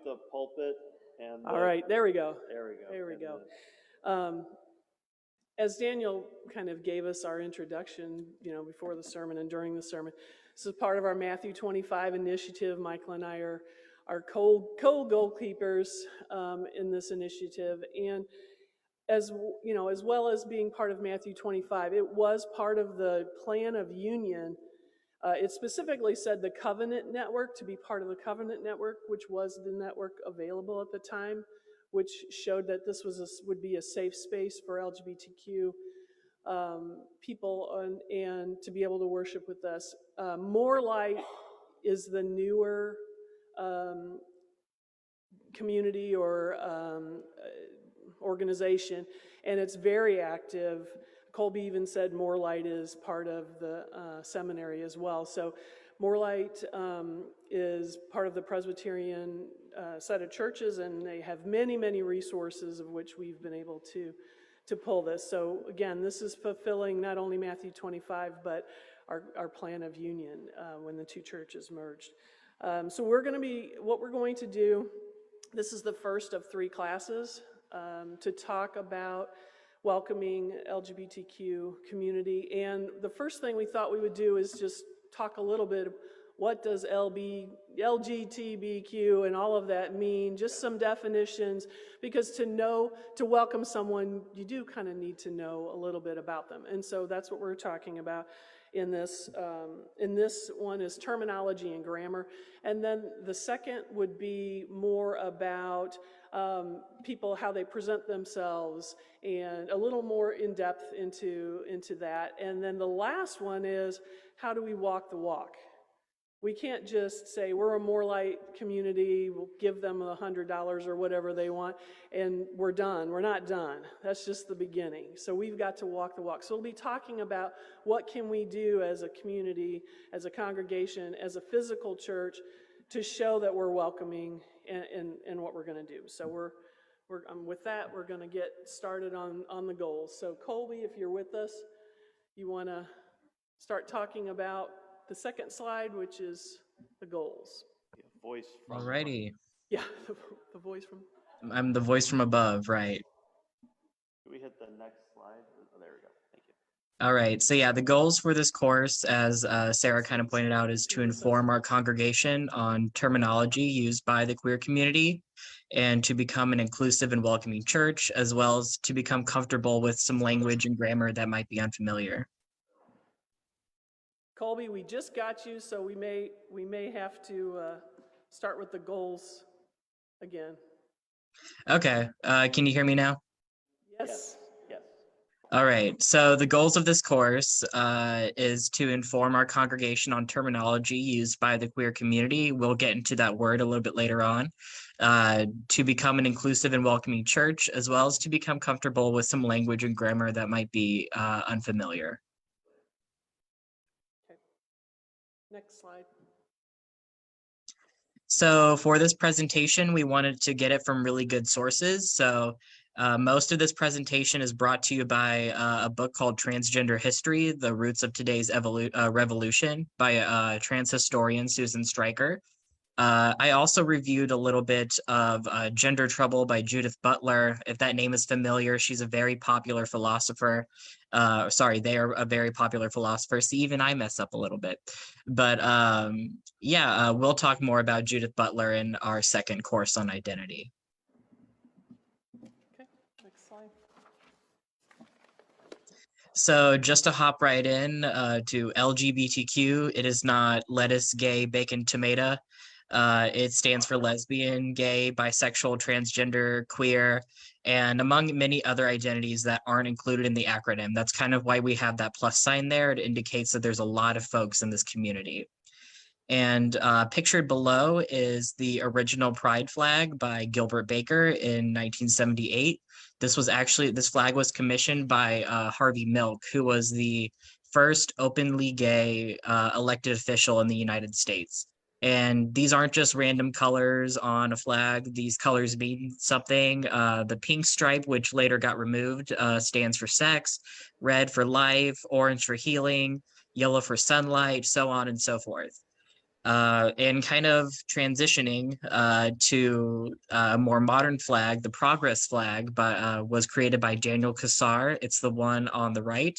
the pulpit and All right, there we go. There we go. There we go. As Daniel kind of gave us our introduction, before the sermon and during the sermon, this is part of our Matthew 25 initiative. Michael and I are co-goalkeepers in this initiative, and as well as being part of Matthew 25, it was part of the plan of union. It specifically said the Covenant Network, to be part of the Covenant Network, which was the network available at the time, which showed that this would be a safe space for LGBTQ people and to be able to worship with us. More Light is the newer community or organization, and it's very active. Colby even said More Light is part of the seminary as well. So More Light is part of the Presbyterian set of churches, and they have many, many resources of which we've been able to pull this. So again, this is fulfilling not only Matthew 25, but our plan of union when the two churches merged. So what we're going to do, this is the first of 3 classes to talk about welcoming LGBTQ community. And the first thing we thought we would do is just talk a little bit, what does LGBTQ and all of that mean, just some definitions, because to welcome someone, you do kind of need to know a little bit about them. And so that's what we're talking about in this one is terminology and grammar. And then the second would be more about people, how they present themselves, and a little more in depth into that. And then the last one is, how do we walk the walk? We can't just say we're a More Light community, we'll give them $100 or whatever they want, and we're done. We're not done. That's just the beginning. So we've got to walk the walk. So we'll be talking about what can we do as a community, as a congregation, as a physical church to show that we're welcoming in what we're going to do. So with that, we're going to get started on the goals. So Colby, if you're with us, you want to start talking about the second slide, which is the goals. Voice from Alrighty. Yeah, the voice from... I'm the voice from above, right? Can we hit the next slide? Oh, there we go. Thank you. All right. So yeah, the goals for this course, as Sarah kind of pointed out, is to inform our congregation on terminology used by the queer community and to become an inclusive and welcoming church, as well as to become comfortable with some language and grammar that might be unfamiliar. Colby, we just got you, so we may have to start with the goals again. Okay. Can you hear me now? Yes. Yes. All right. So the goals of this course is to inform our congregation on terminology used by the queer community. We'll get into that word a little bit later on. To become an inclusive and welcoming church, as well as to become comfortable with some language and grammar that might be unfamiliar. Next slide. So for this presentation, we wanted to get it from really good sources. So most of this presentation is brought to you by a book called Transgender History, The Roots of Today's Revolution by trans historian Susan Stryker. I also reviewed a little bit of Gender Trouble by Judith Butler. If that name is familiar, she's a very popular philosopher. They are a very popular philosopher, so even I mess up a little bit. But we'll talk more about Judith Butler in our second course on identity. Okay, next slide. So just to hop right in to LGBTQ, it is not lettuce, gay, bacon, tomato. It stands for lesbian, gay, bisexual, transgender, queer, and among many other identities that aren't included in the acronym. That's kind of why we have that plus sign there. It indicates that there's a lot of folks in this community. And pictured below is the original pride flag by Gilbert Baker in 1978. This flag was commissioned by Harvey Milk, who was the first openly gay elected official in the United States. And these aren't just random colors on a flag. These colors mean something. The pink stripe, which later got removed, stands for sex, red for life, orange for healing, yellow for sunlight, so on and so forth. And kind of transitioning to a more modern flag, the Progress flag, but was created by Daniel Kassar. It's the one on the right.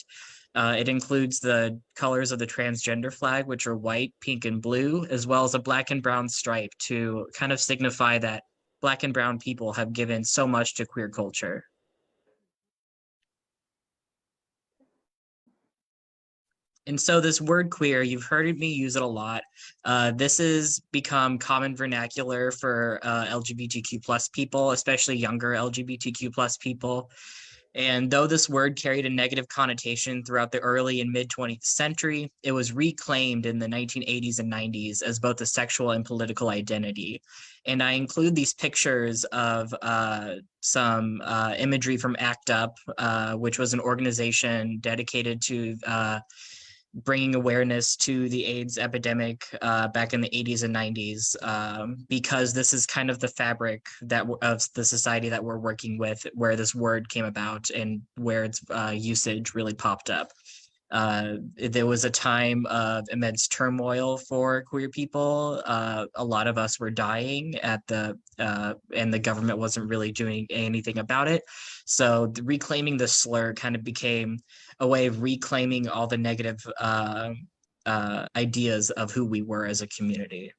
It includes the colors of the transgender flag, which are white, pink, and blue, as well as a black and brown stripe to kind of signify that Black and brown people have given so much to queer culture. And so this word queer, you've heard me use it a lot. This has become common vernacular for LGBTQ plus people, especially younger LGBTQ plus people. And though this word carried a negative connotation throughout the early and mid 20th century, it was reclaimed in the 1980s and 90s as both a sexual and political identity. And I include these pictures of some imagery from ACT UP, which was an organization dedicated to bringing awareness to the AIDS epidemic back in the 80s and 90s, because this is kind of the fabric that of the society that we're working with, where this word came about and where its usage really popped up. There was a time of immense turmoil for queer people. A lot of us were dying at and the government wasn't really doing anything about it. So reclaiming the slur kind of became a way of reclaiming all the negative ideas of who we were as a community.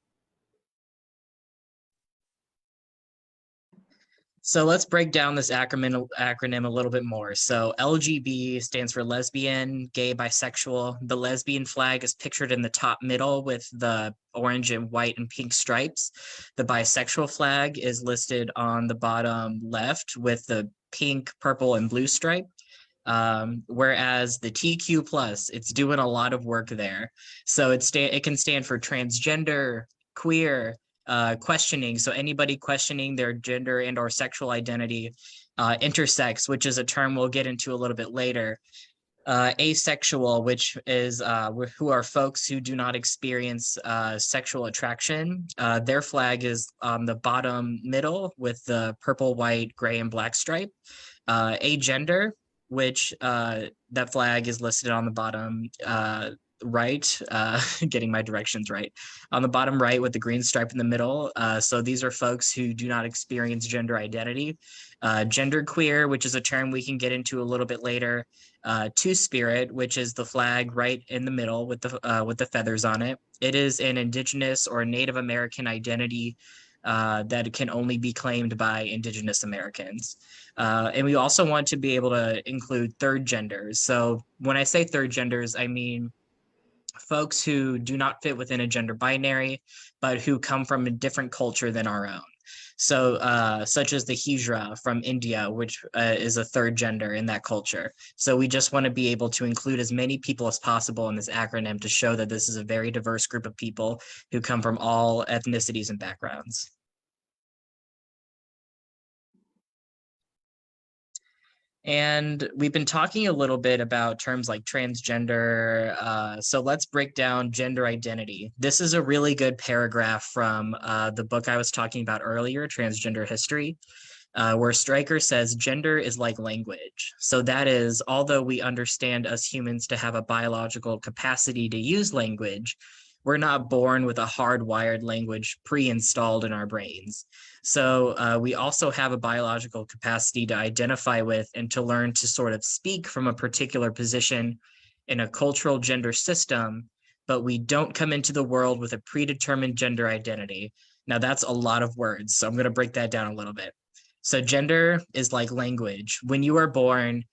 So let's break down this acronym a little bit more. So LGB stands for lesbian, gay, bisexual. The lesbian flag is pictured in the top middle with the orange and white and pink stripes. The bisexual flag is listed on the bottom left with the pink, purple, and blue stripe. Whereas the TQ plus, it's doing a lot of work there. So it can stand for transgender, queer, questioning. So anybody questioning their gender and or sexual identity, intersex, which is a term we'll get into a little bit later, asexual, which is who are folks who do not experience sexual attraction. Their flag is on the bottom middle with the purple, white, gray, and black stripe. Agender, which that flag is listed on the bottom right, getting my directions right, on the bottom right with the green stripe in the middle. So these are folks who do not experience gender identity. Genderqueer, which is a term we can get into a little bit later. Two-spirit, which is the flag right in the middle with the feathers on it. It is an Indigenous or Native American identity that can only be claimed by Indigenous Americans. And we also want to be able to include third genders. So when I say third genders, I mean folks who do not fit within a gender binary, but who come from a different culture than our own. So such as the Hijra from India, which is a third gender in that culture. So we just want to be able to include as many people as possible in this acronym to show that this is a very diverse group of people who come from all ethnicities and backgrounds. And we've been talking a little bit about terms like transgender. So let's break down gender identity. This is a really good paragraph from the book I was talking about earlier, Transgender History, where Stryker says gender is like language. So that is, although we understand as humans to have a biological capacity to use language, we're not born with a hardwired language pre-installed in our brains. So we also have a biological capacity to identify with and to learn to sort of speak from a particular position in a cultural gender system, but we don't come into the world with a predetermined gender identity. Now that's a lot of words, so I'm going to break that down a little bit. So gender is like language. When you are born,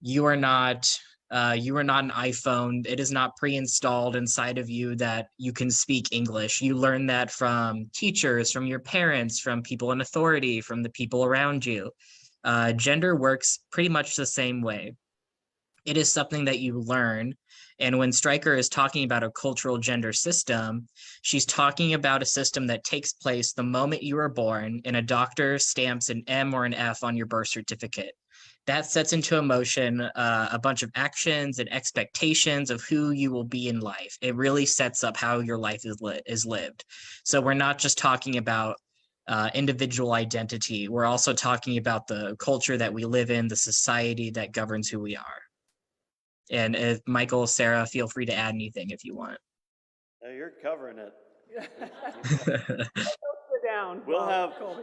you are not an iPhone. It is not pre-installed inside of you that you can speak English. You learn that from teachers, from your parents, from people in authority, from the people around you. Gender works pretty much the same way. It is something that you learn. And when Stryker is talking about a cultural gender system, she's talking about a system that takes place the moment you are born and a doctor stamps an M or an F on your birth certificate. That sets into motion a bunch of actions and expectations of who you will be in life. It really sets up how your life is lived. So we're not just talking about individual identity. We're also talking about the culture that we live in, the society that governs who we are. And if Michael, Sarah, feel free to add anything if you want. You're covering it Sit down. We'll have, Colby.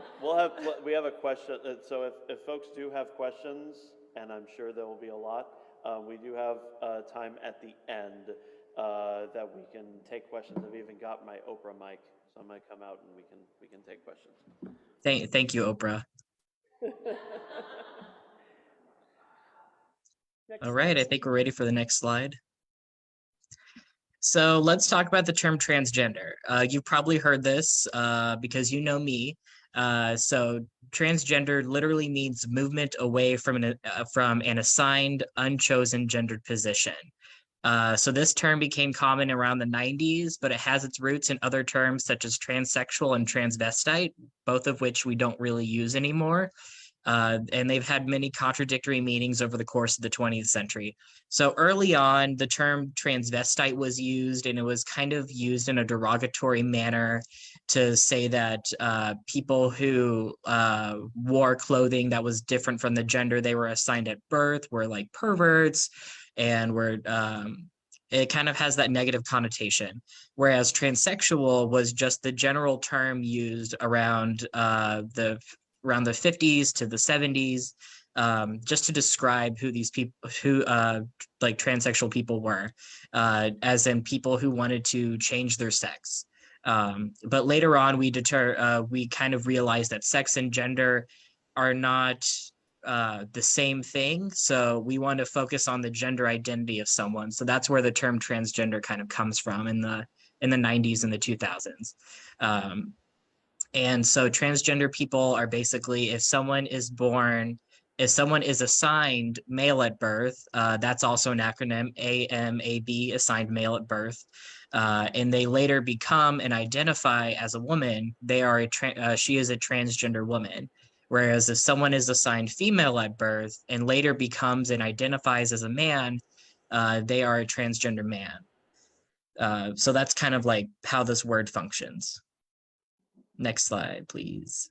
we have a question, so if folks do have questions, and I'm sure there will be a lot, we do have time at the end that we can take questions. I've even got my Oprah mic, so I might come out and we can take questions. Thank you, Oprah. All right, I think we're ready for the next slide. So let's talk about the term transgender. You've probably heard this because you know me. So transgender literally means movement away from an assigned, unchosen gendered position. So this term became common around the 90s, but it has its roots in other terms such as transsexual and transvestite, both of which we don't really use anymore. And they've had many contradictory meanings over the course of the 20th century. So early on, the term transvestite was used, and it was kind of used in a derogatory manner to say that people who wore clothing that was different from the gender they were assigned at birth were like perverts, and were it kind of has that negative connotation. Whereas transsexual was just the general term used around the 50s to the 70s, just to describe who these people, like transsexual people were, as in people who wanted to change their sex. But later on, we kind of realized that sex and gender are not the same thing. So we want to focus on the gender identity of someone. So that's where the term transgender kind of comes from in the 90s and the 2000s. And so transgender people are basically, if someone is assigned male at birth, that's also an acronym, AMAB, assigned male at birth, and they later become and identify as a woman, she is a transgender woman. Whereas if someone is assigned female at birth and later becomes and identifies as a man, they are a transgender man. So that's kind of like how this word functions. Next slide, please.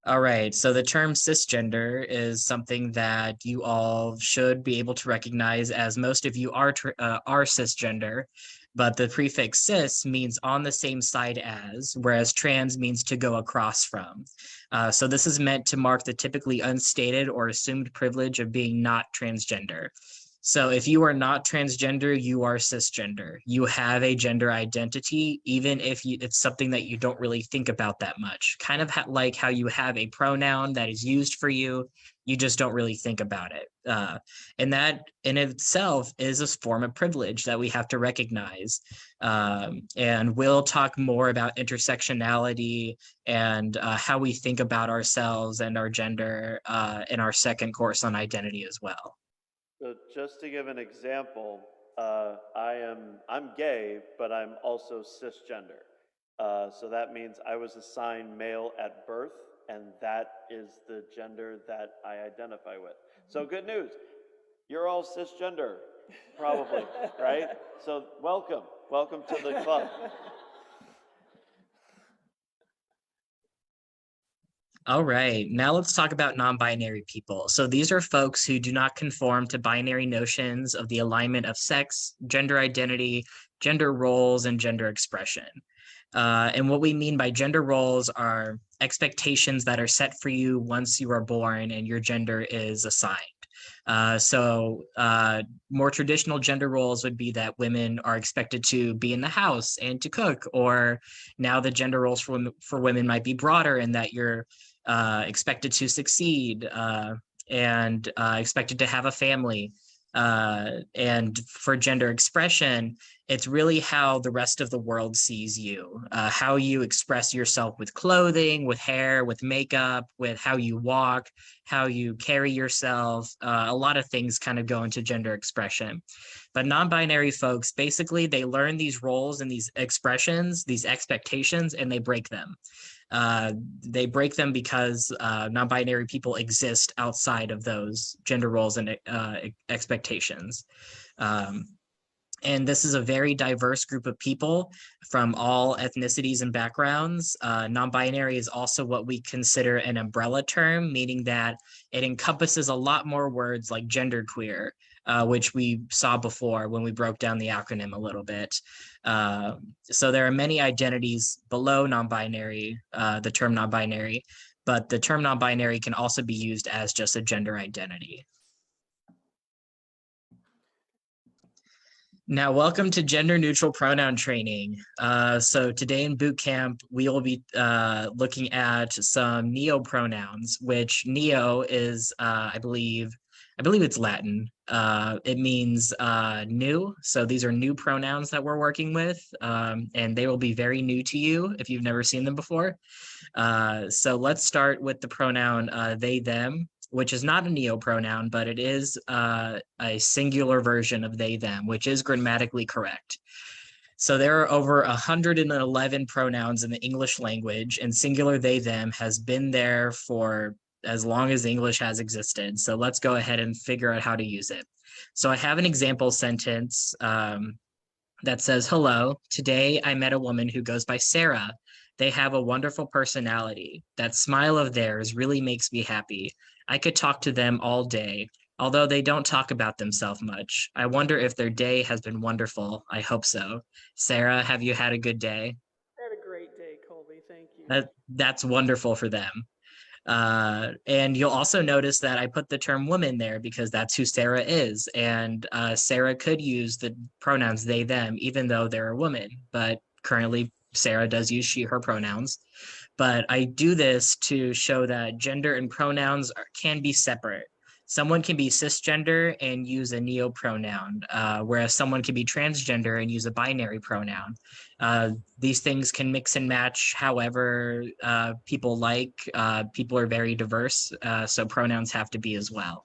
All right, so the term cisgender is something that you all should be able to recognize, as most of you are cisgender, but the prefix cis means on the same side as, whereas trans means to go across from. So this is meant to mark the typically unstated or assumed privilege of being not transgender. So if you are not transgender, you are cisgender. You have a gender identity, even if it's something that you don't really think about that much. Kind of like how you have a pronoun that is used for you, you just don't really think about it. And that in itself is a form of privilege that we have to recognize. And we'll talk more about intersectionality and how we think about ourselves and our gender in our second course on identity as well. So just to give an example, I'm gay, but I'm also cisgender. So that means I was assigned male at birth, and that is the gender that I identify with. So good news, you're all cisgender, probably, right? So welcome to the club. All right, now let's talk about non-binary people. So these are folks who do not conform to binary notions of the alignment of sex, gender identity, gender roles, and gender expression. And what we mean by gender roles are expectations that are set for you once you are born and your gender is assigned. So more traditional gender roles would be that women are expected to be in the house and to cook, or now the gender roles for women might be broader in that you're expected to succeed and expected to have a family. And for gender expression, it's really how the rest of the world sees you, how you express yourself with clothing, with hair, with makeup, with how you walk, how you carry yourself. A lot of things kind of go into gender expression. But non-binary folks, basically, they learn these roles and these expressions, these expectations, and they break them. They break them because non-binary people exist outside of those gender roles and expectations. And this is a very diverse group of people from all ethnicities and backgrounds. Non-binary is also what we consider an umbrella term, meaning that it encompasses a lot more words like genderqueer, which we saw before when we broke down the acronym a little bit. So there are many identities below non-binary, the term non-binary, but the term non-binary can also be used as just a gender identity. Now, welcome to gender neutral pronoun training. So today in boot camp, we will be looking at some neo-pronouns, which neo is, I believe it's Latin. It means new. So these are new pronouns that we're working with, and they will be very new to you if you've never seen them before. So let's start with the pronoun they, them, which is not a neopronoun, but it is a singular version of they, them, which is grammatically correct. So there are over 111 pronouns in the English language, and singular they, them has been there for as long as English has existed. So let's go ahead and figure out how to use it. So I have an example sentence that says, hello, today I met a woman who goes by Sarah. They have a wonderful personality. That smile of theirs really makes me happy. I could talk to them all day, although they don't talk about themselves much. I wonder if their day has been wonderful. I hope so. Sarah, have you had a good day? I had a great day, Colby. Thank you. That's wonderful for them. And you'll also notice that I put the term woman there because that's who Sarah is. And Sarah could use the pronouns they, them, even though they're a woman. But currently, Sarah does use she, her pronouns. But I do this to show that gender and pronouns can be separate. Someone can be cisgender and use a neopronoun, whereas someone can be transgender and use a binary pronoun. These things can mix and match however people like. People are very diverse, so pronouns have to be as well.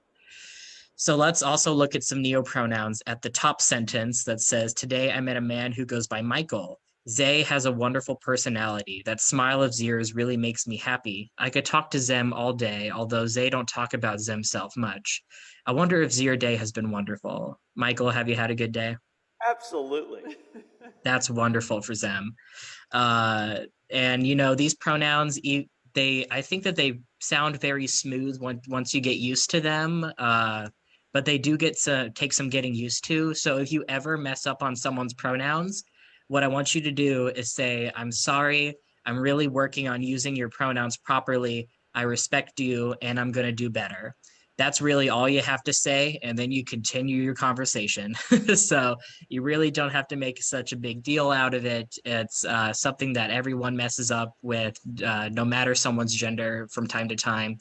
So let's also look at some neopronouns at the top sentence that says, today I met a man who goes by Michael. Zay has a wonderful personality. That smile of Zer's really makes me happy. I could talk to Zem all day, although Zay don't talk about Zemself much. I wonder if Zer day has been wonderful. Michael, have you had a good day? Absolutely. That's wonderful for Zem. And you know, these pronouns, I think that they sound very smooth once you get used to them. But they do take some getting used to. So if you ever mess up on someone's pronouns, what I want you to do is say, I'm sorry, I'm really working on using your pronouns properly. I respect you, and I'm going to do better. That's really all you have to say, and then you continue your conversation. So you really don't have to make such a big deal out of it. It's something that everyone messes up with, no matter someone's gender from time to time.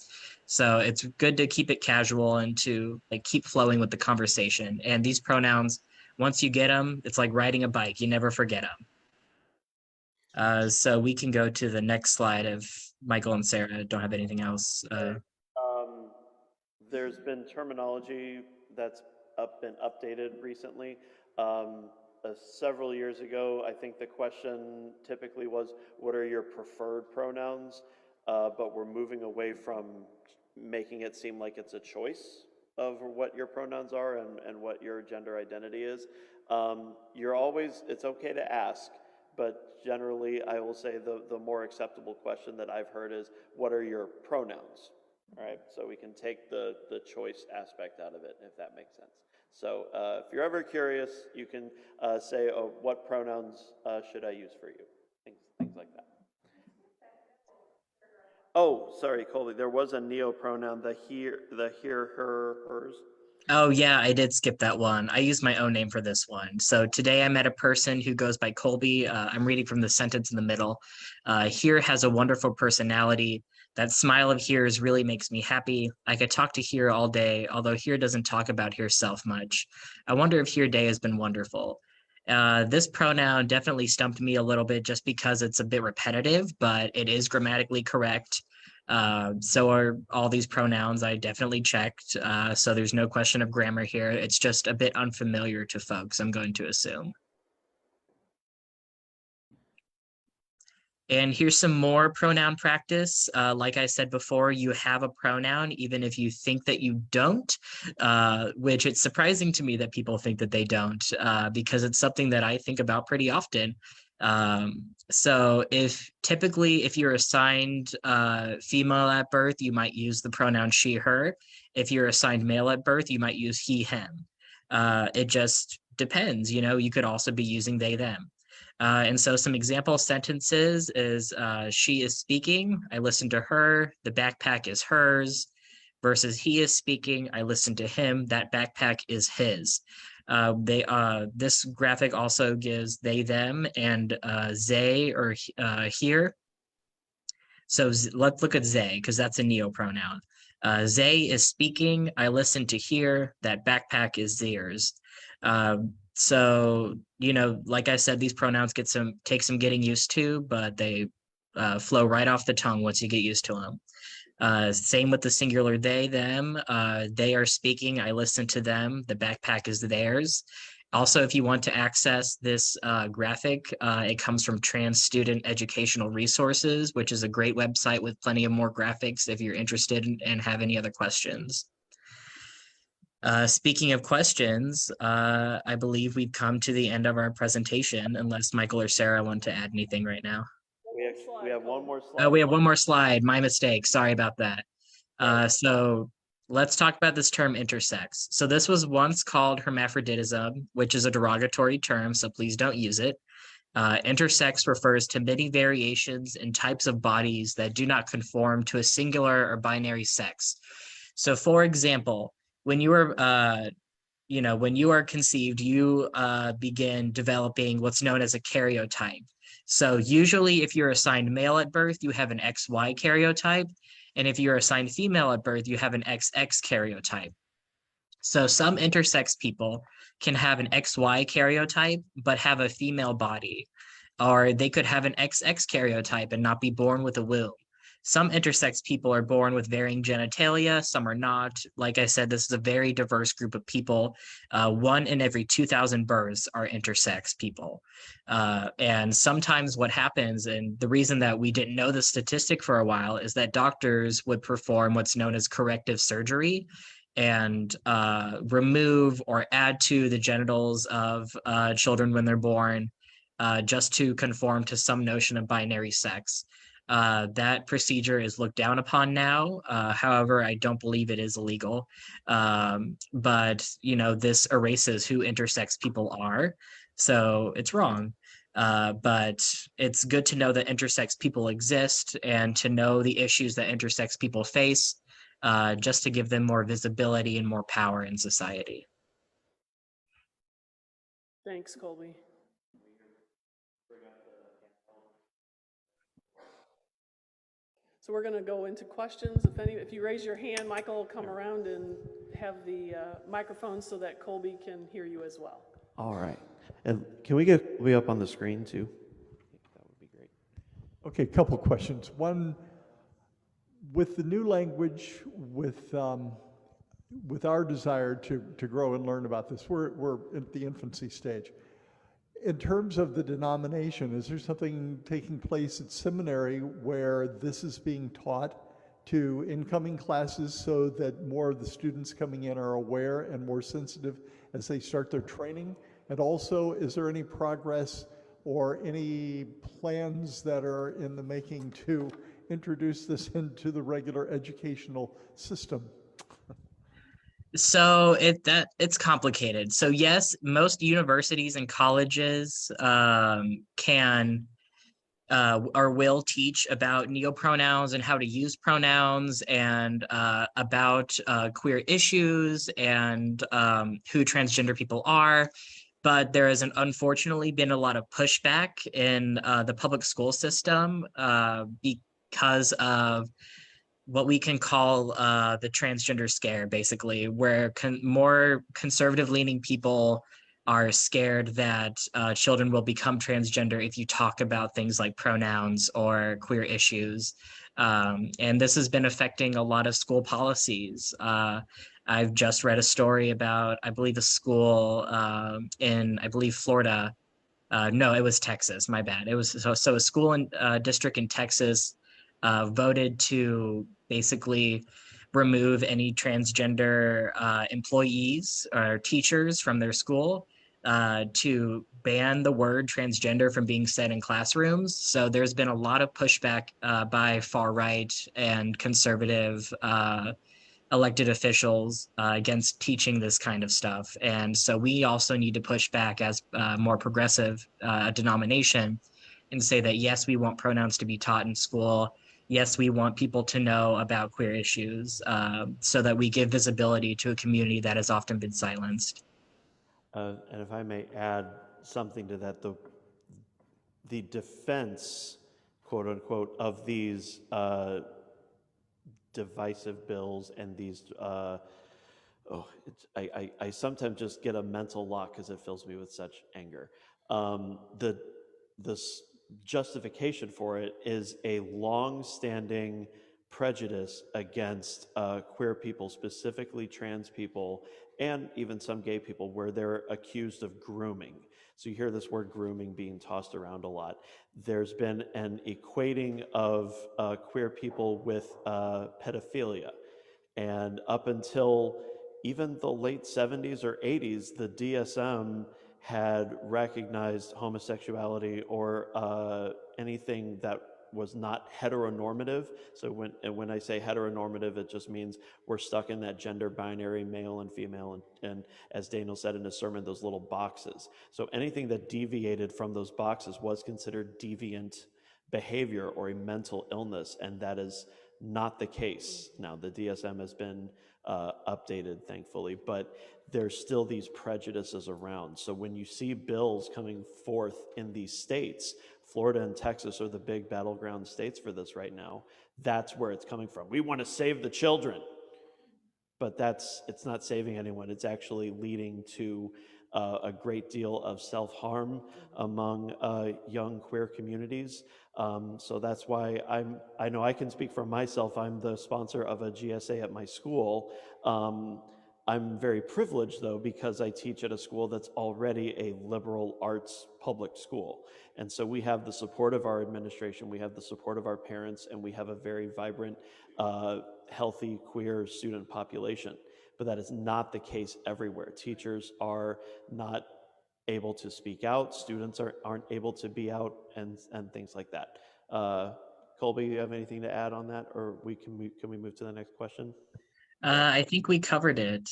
So it's good to keep it casual and to keep flowing with the conversation. And these pronouns, once you get them, it's like riding a bike. You never forget them. So we can go to the next slide if Michael and Sarah don't have anything else. There's been terminology that's been updated recently. Several years ago, I think the question typically was, what are your preferred pronouns? But we're moving away from making it seem like it's a choice of what your pronouns are and what your gender identity is. It's okay to ask, but generally I will say the more acceptable question that I've heard is, what are your pronouns? All right, so we can take the choice aspect out of it, if that makes sense. So if you're ever curious, you can say, oh, what pronouns should I use for you? Things like that. Oh, sorry, Colby, there was a neopronoun, the her, hers. Oh yeah, I did skip that one. I used my own name for this one. So today I met a person who goes by Colby. I'm reading from the sentence in the middle. Here has a wonderful personality. That smile of Here's really makes me happy. I could talk to Here all day, although Here doesn't talk about herself much. I wonder if Here day has been wonderful. This pronoun definitely stumped me a little bit just because it's a bit repetitive, but it is grammatically correct. So are all these pronouns. I definitely checked. So there's no question of grammar here. It's just a bit unfamiliar to folks, I'm going to assume. And here's some more pronoun practice. Like I said before, you have a pronoun, even if you think that you don't, which it's surprising to me that people think that they don't, because it's something that I think about pretty often. So if you're assigned female at birth, you might use the pronoun she, her. If you're assigned male at birth, you might use he, him. It just depends, you know, you could also be using they, them. And so some example sentences is she is speaking, I listen to her, the backpack is hers, versus he is speaking, I listen to him, that backpack is his. This graphic also gives they, them, and they or here. So let's look at they, because that's a neopronoun. They is speaking, I listen to hear, that backpack is theirs. So, you know, like I said, these pronouns take some getting used to, but they flow right off the tongue once you get used to them. Same with the singular they, them. They are speaking, I listen to them, the backpack is theirs. Also, if you want to access this graphic, it comes from Trans Student Educational Resources, which is a great website with plenty of more graphics if you're interested and have any other questions. Speaking of questions, I believe we've come to the end of our presentation, unless Michael or Sarah want to add anything right now. We have one more slide. Oh, we have one more slide. My mistake. Sorry about that. So let's talk about this term intersex. So this was once called hermaphroditism, which is a derogatory term, so please don't use it. Intersex refers to many variations in types of bodies that do not conform to a singular or binary sex. So for example, when you are when you are conceived, you begin developing what's known as a karyotype. So usually if you're assigned male at birth, you have an XY karyotype. And if you're assigned female at birth, you have an XX karyotype. So some intersex people can have an XY karyotype, but have a female body. Or they could have an XX karyotype and not be born with a womb. Some intersex people are born with varying genitalia, some are not. Like I said, this is a very diverse group of people. 1 in every 2,000 births are intersex people. And sometimes what happens, and the reason that we didn't know the statistic for a while, is that doctors would perform what's known as corrective surgery and remove or add to the genitals of children when they're born, just to conform to some notion of binary sex. That procedure is looked down upon now. However, I don't believe it is illegal. But, you know, this erases who intersex people are. So it's wrong. But it's good to know that intersex people exist and to know the issues that intersex people face, just to give them more visibility and more power in society. Thanks, Colby. So we're going to go into questions. If you raise your hand, Michael will come around and have the microphone so that Colby can hear you as well. All right. And can we get Colby up on the screen too? That would be great. Okay, a couple of questions. One, with the new language, with our desire to grow and learn about this, we're at the infancy stage. In terms of the denomination, is there something taking place at seminary where this is being taught to incoming classes so that more of the students coming in are aware and more sensitive as they start their training? And also, is there any progress or any plans that are in the making to introduce this into the regular educational system? So it's complicated. So yes, most universities and colleges can or will teach about neopronouns and how to use pronouns and about queer issues and who transgender people are. But there has unfortunately been a lot of pushback in the public school system because of what we can call the transgender scare, basically, where more conservative-leaning people are scared that children will become transgender if you talk about things like pronouns or queer issues. And this has been affecting a lot of school policies. I've just read a story about, I believe, a school in, I believe, Florida. No, it was Texas, my bad. It was so a school in district in Texas voted to basically remove any transgender employees or teachers from their school, to ban the word transgender from being said in classrooms. So there's been a lot of pushback by far right and conservative elected officials against teaching this kind of stuff. And so we also need to push back as a more progressive denomination and say that, yes, we want pronouns to be taught in school. Yes, we want people to know about queer issues so that we give visibility to a community that has often been silenced. And if I may add something to that, the defense, quote unquote, of these divisive bills and these, I sometimes just get a mental lock because it fills me with such anger. The justification for it is a long-standing prejudice against queer people, specifically trans people, and even some gay people, where they're accused of grooming. So you hear this word grooming being tossed around a lot. There's been an equating of queer people with pedophilia. And up until even the late 70s or 80s, the DSM had recognized homosexuality or anything that was not heteronormative. So when I say heteronormative, it just means we're stuck in that gender binary, male and female, and as Daniel said in his sermon, those little boxes. So anything that deviated from those boxes was considered deviant behavior or a mental illness, and that is not the case. Now, the DSM has been updated, thankfully, but there's still these prejudices around. So when you see bills coming forth in these states, Florida and Texas are the big battleground states for this right now. That's where it's coming from. We want to save the children, but it's not saving anyone. It's actually leading to a great deal of self-harm among young queer communities. So that's why I know I can speak for myself. I'm the sponsor of a GSA at my school. I'm very privileged, though, because I teach at a school that's already a liberal arts public school. And so we have the support of our administration, we have the support of our parents, and we have a very vibrant, healthy queer student population. But that is not the case everywhere. Teachers are not able to speak out, students aren't able to be out, and things like that. Colby, you have anything to add on that, or can we move to the next question? I think we covered it.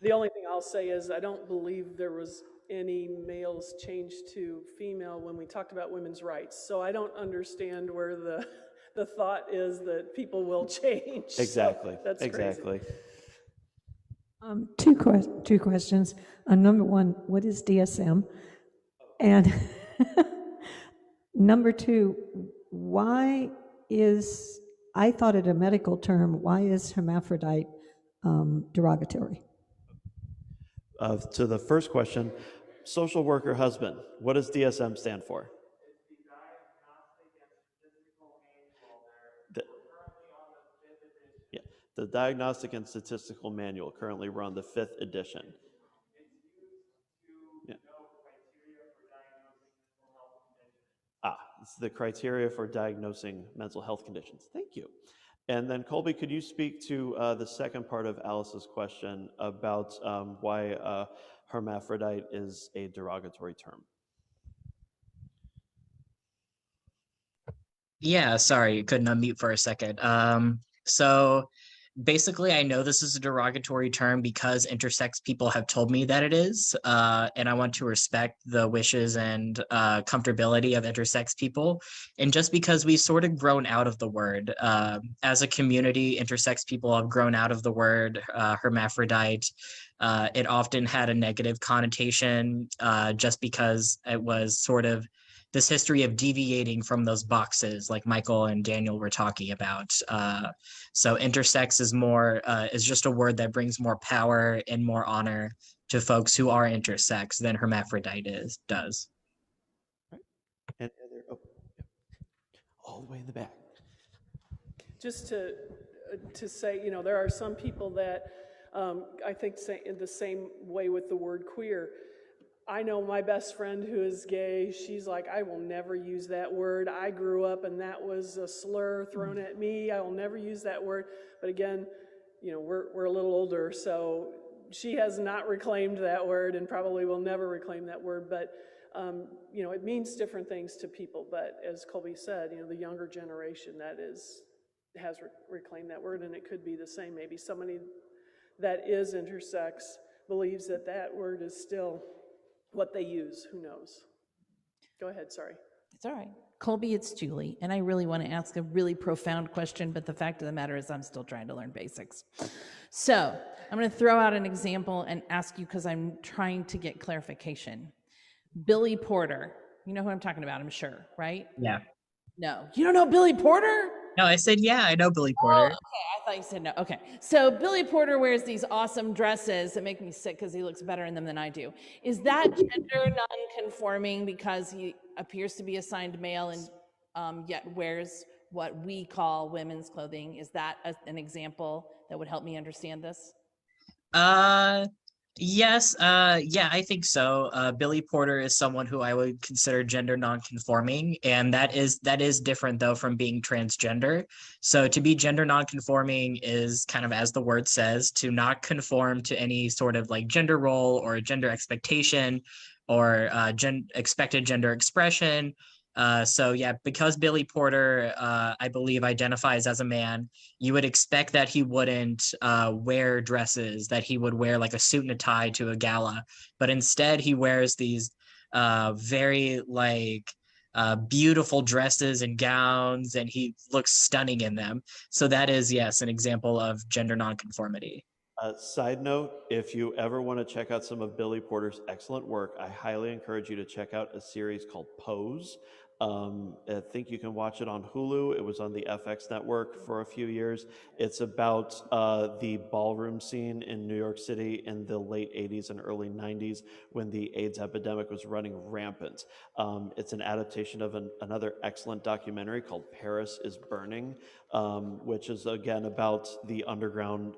The only thing I'll say is I don't believe there was any males changed to female when we talked about women's rights. So I don't understand where the thought is that people will change. Exactly. So that's exactly. crazy. Two questions. Number one, what is DSM? And number two, why is, I thought it a medical term, why is hermaphrodite derogatory? To the first question, social worker husband, what does DSM stand for? The Diagnostic and Statistical Manual. Currently, we're on the 5th edition. Yeah. It's the criteria for diagnosing mental health conditions. Thank you. And then Colby, could you speak to the second part of Alice's question about why hermaphrodite is a derogatory term? Yeah, sorry, couldn't unmute for a second. So basically, I know this is a derogatory term because intersex people have told me that it is, and I want to respect the wishes and comfortability of intersex people. And just because we've sort of grown out of the word, as a community, intersex people have grown out of the word hermaphrodite. It often had a negative connotation just because it was sort of this history of deviating from those boxes like Michael and Daniel were talking about. So intersex is just a word that brings more power and more honor to folks who are intersex than hermaphrodite does. And all the way in the back. Just to say, you know, there are some people that I think say in the same way with the word queer. I know my best friend who is gay, she's like, I will never use that word. I grew up and that was a slur thrown at me. I will never use that word. But again, you know, we're a little older, so she has not reclaimed that word and probably will never reclaim that word. But, you know, it means different things to people. But as Colby said, you know, the younger generation, that is has reclaimed that word, and it could be the same. Maybe somebody that is intersex believes that that word is still what they use. Who knows? Go ahead, sorry. It's all right. Colby, it's Julie, and I really want to ask a really profound question, but the fact of the matter is I'm still trying to learn basics. So I'm going to throw out an example and ask you because I'm trying to get clarification. Billy Porter, you know who I'm talking about, I'm sure, right? Yeah. No. You don't know Billy Porter? No, I said, yeah, I know Billy Oh, Porter. okay. I thought you said no. Okay. So Billy Porter wears these awesome dresses that make me sick because he looks better in them than I do. Is that gender non-conforming because he appears to be assigned male and yet wears what we call women's clothing? Is that an example that would help me understand this? Yes, yeah, I think so. Billy Porter is someone who I would consider gender non-conforming, and that is different though from being transgender. So to be gender non-conforming is kind of, as the word says, to not conform to any sort of like gender role or gender expectation or expected gender expression. So yeah, because Billy Porter, I believe, identifies as a man, you would expect that he wouldn't wear dresses, that he would wear like a suit and a tie to a gala, but instead he wears these very like beautiful dresses and gowns, and he looks stunning in them. So that is, yes, an example of gender nonconformity. Side note, if you ever want to check out some of Billy Porter's excellent work, I highly encourage you to check out a series called Pose. I think you can watch it on Hulu. It was on the FX network for a few years. It's about the ballroom scene in New York City in the late 80s and early 90s when the AIDS epidemic was running rampant. It's an adaptation of another excellent documentary called Paris is Burning, which is again about the underground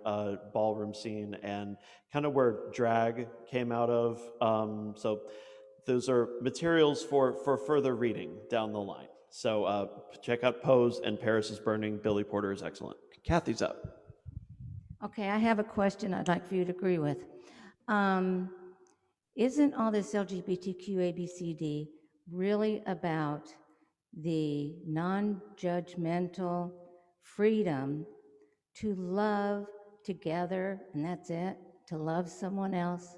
ballroom scene and kind of where drag came out of. So those are materials for further reading down the line. So check out Pose and Paris is Burning. Billy Porter is excellent. Kathy's up. Okay, I have a question I'd like for you to agree with. Isn't all this LGBTQ ABCD really about the non-judgmental freedom to love together, and that's it, to love someone else?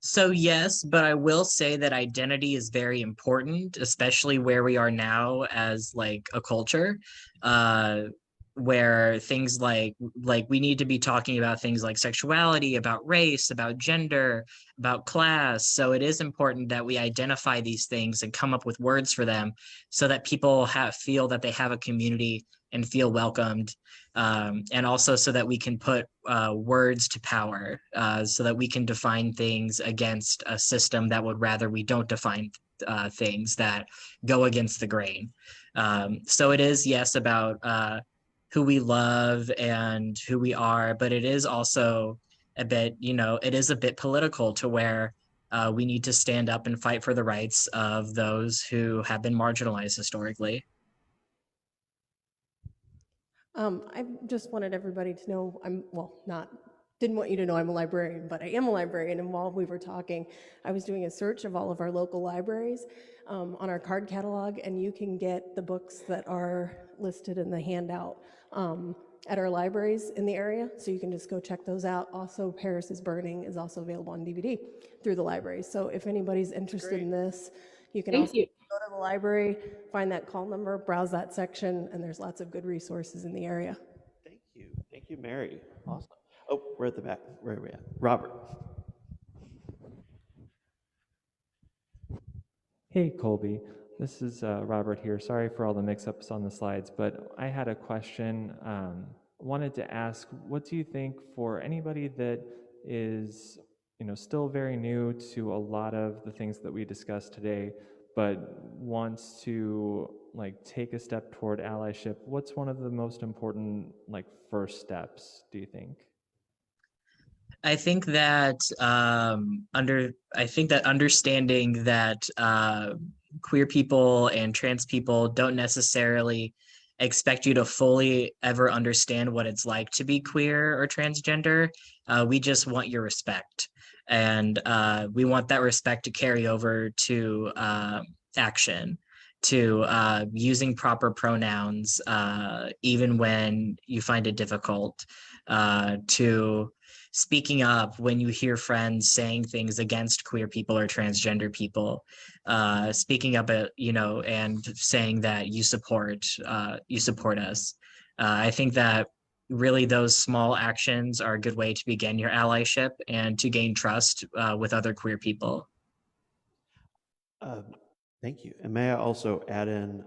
So yes, but I will say that identity is very important, especially where we are now as like a culture, where things like we need to be talking about things like sexuality, about race, about gender, about class. So it is important that we identify these things and come up with words for them so that people feel that they have a community and feel welcomed. And also so that we can put words to power, so that we can define things against a system that would rather we don't define things that go against the grain. So it is, yes, about who we love and who we are, but it is also a bit, it is a bit political to where we need to stand up and fight for the rights of those who have been marginalized historically. I just wanted everybody to know didn't want you to know I'm a librarian, but I am a librarian, and while we were talking, I was doing a search of all of our local libraries on our card catalog, and you can get the books that are listed in the handout at our libraries in the area, so you can just go check those out. Also, Paris is Burning is also available on DVD through the library, so if anybody's interested in this, you can also go to the library, find that call number, browse that section, and there's lots of good resources in the area. Thank you. Thank you, Mary. Awesome. Oh, we're at the back. Where are we at? Robert. Hey, Colby. This is Robert here. Sorry for all the mix-ups on the slides, but I had a question. Wanted to ask, what do you think for anybody that is, still very new to a lot of the things that we discussed today, but wants to take a step toward allyship? What's one of the most important first steps, do you think? I think that understanding that queer people and trans people don't necessarily expect you to fully ever understand what it's like to be queer or transgender. We just want your respect, and we want that respect to carry over to action. to using proper pronouns, even when you find it difficult, to speaking up when you hear friends saying things against queer people or transgender people, speaking up, and saying that you support us. I think that really those small actions are a good way to begin your allyship and to gain trust with other queer people. Thank you. And may I also add in,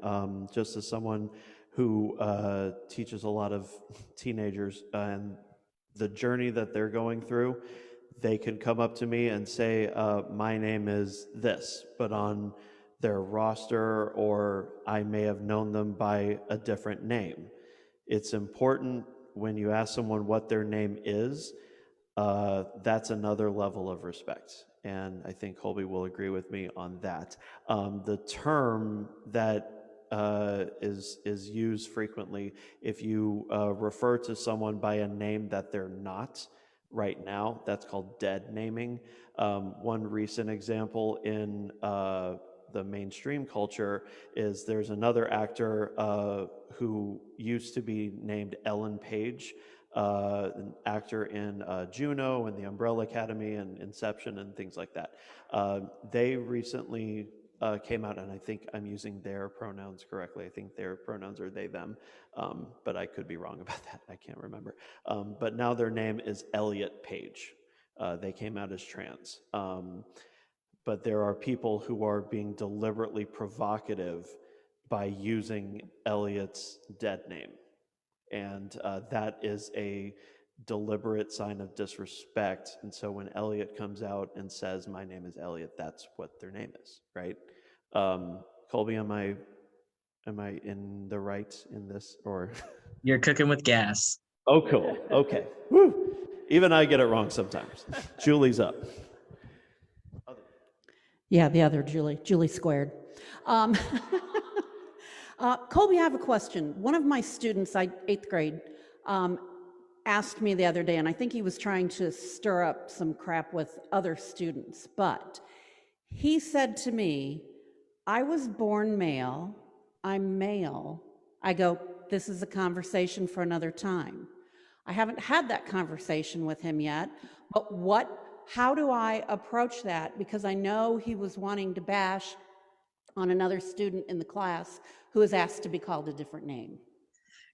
just as someone who teaches a lot of teenagers and the journey that they're going through, they can come up to me and say, my name is this, but on their roster, or I may have known them by a different name. It's important when you ask someone what their name is, that's another level of respect. And I think Colby will agree with me on that. The term that is used frequently, if you refer to someone by a name that they're not right now, that's called dead naming. One recent example in the mainstream culture is there's another actor who used to be named Ellen Page, an actor in Juno and the Umbrella Academy and Inception and things like that. They recently came out, and I think I'm using their pronouns correctly. I think their pronouns are they, them, but I could be wrong about that. I can't remember. But now their name is Elliot Page. They came out as trans. But there are people who are being deliberately provocative by using Elliot's dead name. And that is a deliberate sign of disrespect. And so when Elliot comes out and says, my name is Elliot, that's what their name is, right? Colby, am I in the right in this, or? You're cooking with gas. Oh, cool. Okay. Woo. Even I get it wrong sometimes. Julie's up. Yeah, the other Julie squared. Colby, I have a question. One of my students, 8th grade, asked me the other day, and I think he was trying to stir up some crap with other students, but he said to me, I was born male, I'm male. I go, this is a conversation for another time. I haven't had that conversation with him yet, but how do I approach that? Because I know he was wanting to bash on another student in the class who was asked to be called a different name.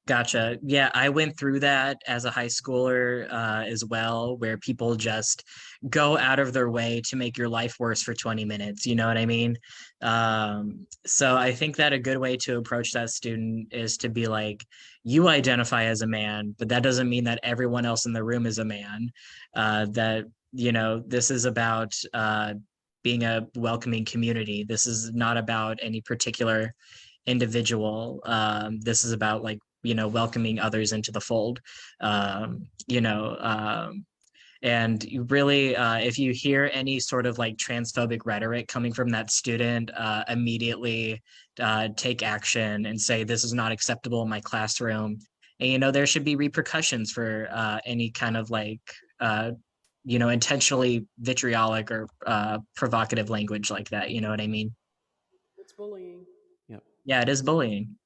Gotcha. Yeah, I went through that as a high schooler as well, where people just go out of their way to make your life worse for 20 minutes. You know what I mean? So I think that a good way to approach that student is to be like, you identify as a man, but that doesn't mean that everyone else in the room is a man. This is about being a welcoming community. This is not about any particular individual. This is about welcoming others into the fold. And you really, if you hear any sort of transphobic rhetoric coming from that student, immediately take action and say, this is not acceptable in my classroom. And, there should be repercussions for any kind of intentionally vitriolic or provocative language like that. You know what I mean? It's bullying. Yeah, it is bullying.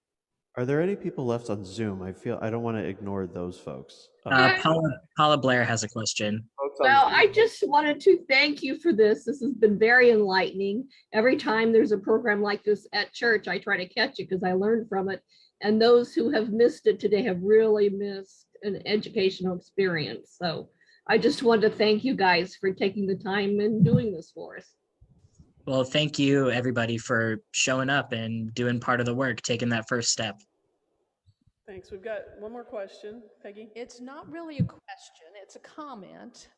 Are there any people left on Zoom? I don't want to ignore those folks. Paula Blair has a question. Well, I just wanted to thank you for this. This has been very enlightening. Every time there's a program like this at church, I try to catch it because I learned from it. And those who have missed it today have really missed an educational experience. So I just wanted to thank you guys for taking the time and doing this for us. Well, thank you, everybody, for showing up and doing part of the work, taking that first step. Thanks. We've got one more question. Peggy? It's not really a question, it's a comment.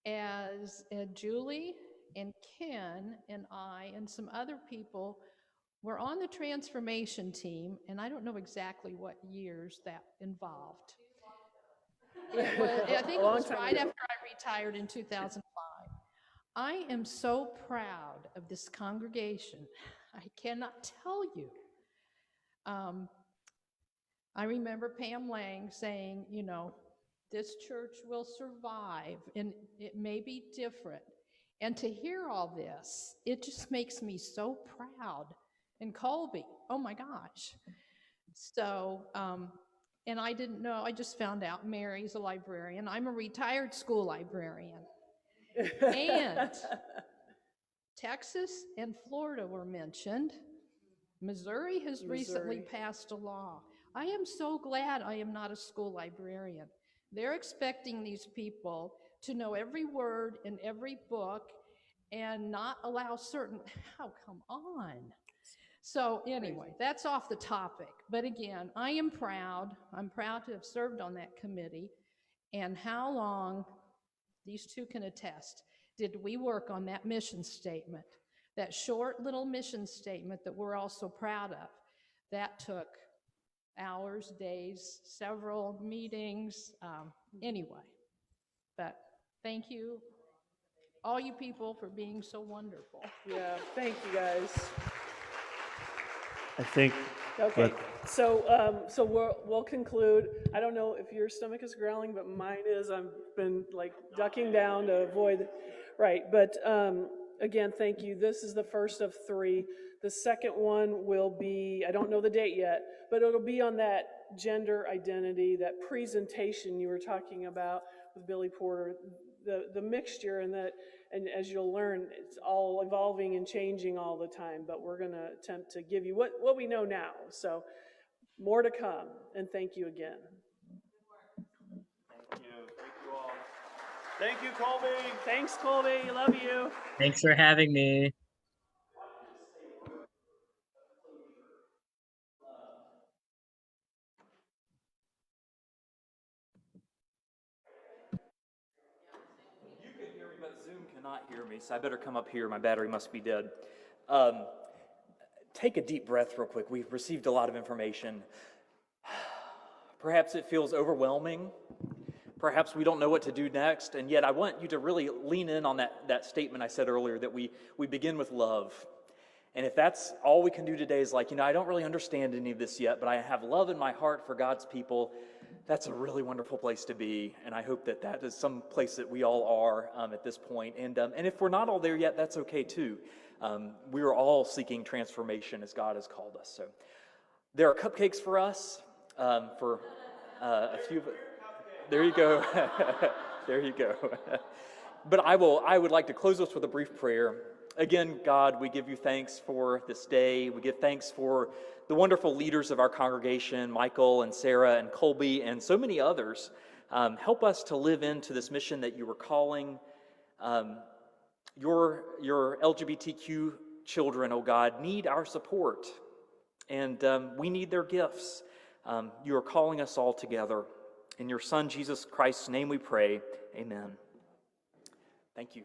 As Julie and Ken and I and some other people were on the transformation team, and I don't know exactly what years that involved. I think it was right after I retired in 2005. I am so proud of this congregation. I cannot tell you. I remember Pam Lang saying, this church will survive and it may be different. And to hear all this, it just makes me so proud in Colby. Oh my gosh. So, and I didn't know, I just found out Mary's a librarian. I'm a retired school librarian. And Texas and Florida were mentioned. Missouri has recently passed a law. I am so glad I am not a school librarian. They're expecting these people to know every word in every book and not allow certain, oh, come on. So anyway, that's off the topic. But again, I am proud. I'm proud to have served on that committee. And how long, these two can attest, did we work on that mission statement? That short little mission statement that we're all so proud of. That took hours, days, several meetings, anyway. But thank you, all you people, for being so wonderful. Yeah, thank you, guys. I think, Okay, so we'll conclude. I don't know if your stomach is growling, but mine is. I've been like ducking down to avoid, right, but again, thank you. This is the first of 3. The second one will be, I don't know the date yet, but it'll be on that gender identity, that presentation you were talking about with Billy Porter, the mixture, and as you'll learn, it's all evolving and changing all the time, but we're going to attempt to give you what we know now. So more to come, and thank you again. thank you all. Thank you, Colby. Thanks, Colby. Love you. Thanks for having me. Zoom cannot hear me, so I better come up here. My battery must be dead. Take a deep breath real quick. We've received a lot of information. Perhaps it feels overwhelming. Perhaps we don't know what to do next, and yet I want you to really lean in on that statement I said earlier, that we begin with love. And if that's all we can do today is like, I don't really understand any of this yet, but I have love in my heart for God's people, that's a really wonderful place to be, and I hope that is some place that we all are at this point. And if we're not all there yet, that's okay too. We are all seeking transformation as God has called us. So there are cupcakes for us, for a few. There you go. There you go. But I would like to close us with a brief prayer. Again, God, we give you thanks for this day. We give thanks for the wonderful leaders of our congregation, Michael and Sarah and Colby and so many others. Help us to live into this mission that you were calling. Your LGBTQ children, oh God, need our support, and we need their gifts. You are calling us all together. In your Son, Jesus Christ's name we pray, amen. Thank you.